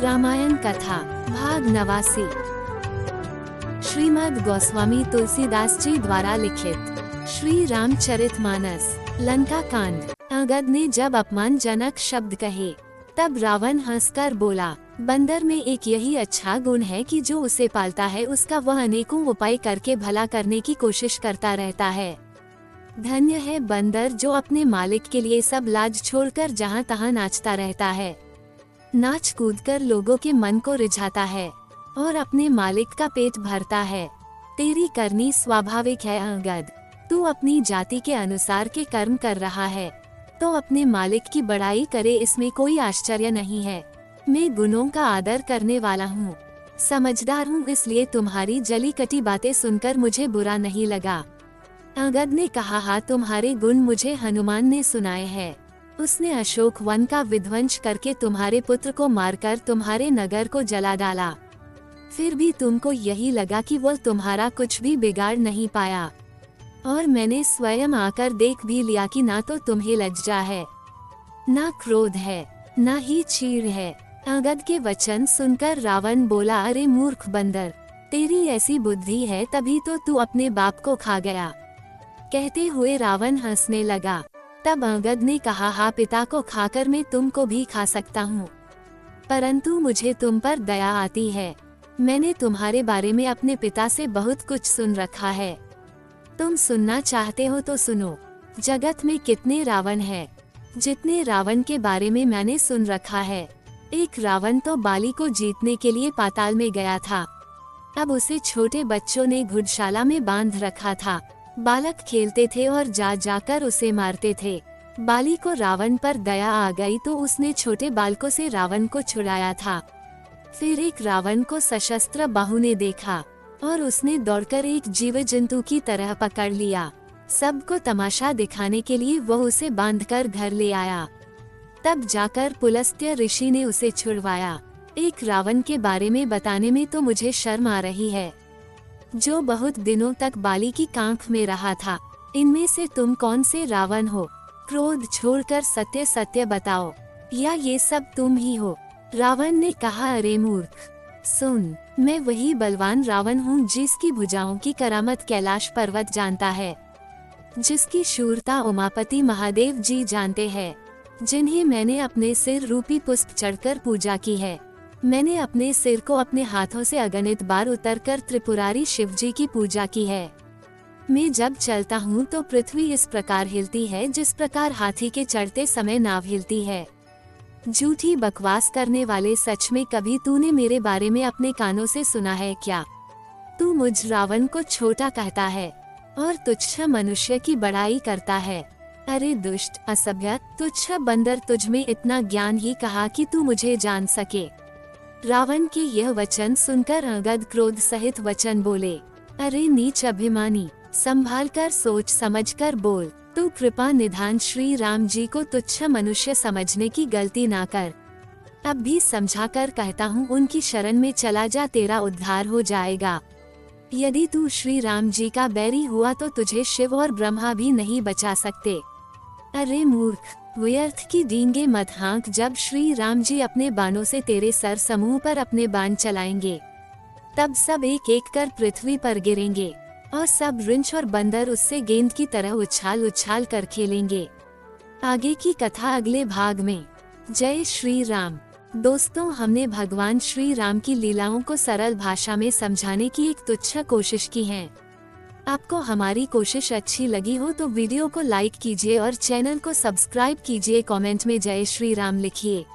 रामायण कथा भाग 89। श्रीमद् गोस्वामी तुलसीदास जी द्वारा लिखित श्री रामचरितमानस लंका कांड। अंगद ने जब अपमानजनक शब्द कहे तब रावण हंसकर बोला, बंदर में एक यही अच्छा गुण है कि जो उसे पालता है उसका वह अनेकों उपाय करके भला करने की कोशिश करता रहता है। धन्य है बंदर जो अपने मालिक के लिए सब लाज छोड़कर जहाँ तहाँ नाचता रहता है, नाच कूदकर लोगों के मन को रिझाता है और अपने मालिक का पेट भरता है। तेरी करनी स्वाभाविक है अंगद, तू अपनी जाति के अनुसार के कर्म कर रहा है तो अपने मालिक की बड़ाई करे, इसमें कोई आश्चर्य नहीं है। मैं गुणों का आदर करने वाला हूँ, समझदार हूँ, इसलिए तुम्हारी जली कटी बातें सुनकर मुझे बुरा नहीं लगा। अंगद ने कहा, हाँ तुम्हारे गुण मुझे हनुमान ने सुनाए हैं। उसने अशोक वन का विध्वंस करके तुम्हारे पुत्र को मारकर तुम्हारे नगर को जला डाला, फिर भी तुमको यही लगा कि वो तुम्हारा कुछ भी बिगाड़ नहीं पाया, और मैंने स्वयं आकर देख भी लिया कि ना तो तुम्हें लज्जा है, ना क्रोध है, ना ही चीड़ है। अंगद के वचन सुनकर रावण बोला, अरे मूर्ख बंदर, तेरी ऐसी बुद्धि है तभी तो तू अपने बाप को खा गया। कहते हुए रावण हंसने लगा। तब अंगद ने कहा, हाँ पिता को खाकर मैं तुमको भी खा सकता हूँ, परंतु मुझे तुम पर दया आती है। मैंने तुम्हारे बारे में अपने पिता से बहुत कुछ सुन रखा है, तुम सुनना चाहते हो तो सुनो। जगत में कितने रावण हैं? जितने रावण के बारे में मैंने सुन रखा है। एक रावण तो बाली को जीतने के लिए पाताल में गया था, अब उसे छोटे बच्चों ने घुड़शाला में बांध रखा था। बालक खेलते थे और जा जाकर उसे मारते थे। बाली को रावण पर दया आ गई तो उसने छोटे बालकों से रावण को छुड़ाया था। फिर एक रावण को सशस्त्र बाहु ने देखा और उसने दौड़कर एक जीव जंतु की तरह पकड़ लिया। सबको तमाशा दिखाने के लिए वह उसे बांधकर घर ले आया। तब जाकर पुलस्त्य ऋषि ने उसे छुड़वाया। एक रावण के बारे में बताने में तो मुझे शर्म आ रही है, जो बहुत दिनों तक बाली की कांख में रहा था। इनमें से तुम कौन से रावण हो? क्रोध छोड़कर सत्य सत्य बताओ, या ये सब तुम ही हो? रावण ने कहा, अरे मूर्ख सुन, मैं वही बलवान रावण हूँ जिसकी भुजाओं की करामत कैलाश पर्वत जानता है, जिसकी शूरता उमापति महादेव जी जानते हैं, जिन्हें मैंने अपने सिर रूपी पुष्प चढ़कर पूजा की है। मैंने अपने सिर को अपने हाथों से अगणित बार उतरकर त्रिपुरारी शिव जी की पूजा की है। मैं जब चलता हूँ तो पृथ्वी इस प्रकार हिलती है जिस प्रकार हाथी के चढ़ते समय नाव हिलती है। झूठी बकवास करने वाले, सच में कभी तूने मेरे बारे में अपने कानों से सुना है क्या? तू मुझ रावण को छोटा कहता है और तुच्छ मनुष्य की बड़ाई करता है। अरे दुष्ट असभ्य तुच्छ बंदर, तुझ में इतना ज्ञान ही कहा कि तू मुझे जान सके। रावण के यह वचन सुनकर अंगद क्रोध सहित वचन बोले, अरे नीच अभिमानी, संभाल कर सोच समझ कर बोल। तू कृपा निधान श्री राम जी को तुच्छ मनुष्य समझने की गलती ना कर। अब भी समझा कर कहता हूँ, उनकी शरण में चला जा, तेरा उद्धार हो जाएगा। यदि तू श्री राम जी का बैरी हुआ तो तुझे शिव और ब्रह्मा भी नहीं बचा सकते। अरे मूर्ख, व्यर्थ की डींगे मत हाँक। जब श्री राम जी अपने बाणों से तेरे सर समूह पर अपने बाण चलाएंगे तब सब एक एक कर पृथ्वी पर गिरेंगे और सब रिंच और बंदर उससे गेंद की तरह उछाल उछाल कर खेलेंगे। आगे की कथा अगले भाग में। जय श्री राम। दोस्तों, हमने भगवान श्री राम की लीलाओं को सरल भाषा में समझाने की एक तुच्छ कोशिश की है। आपको हमारी कोशिश अच्छी लगी हो तो वीडियो को लाइक कीजिए और चैनल को सब्सक्राइब कीजिए। कमेंट में जय श्री राम लिखिए।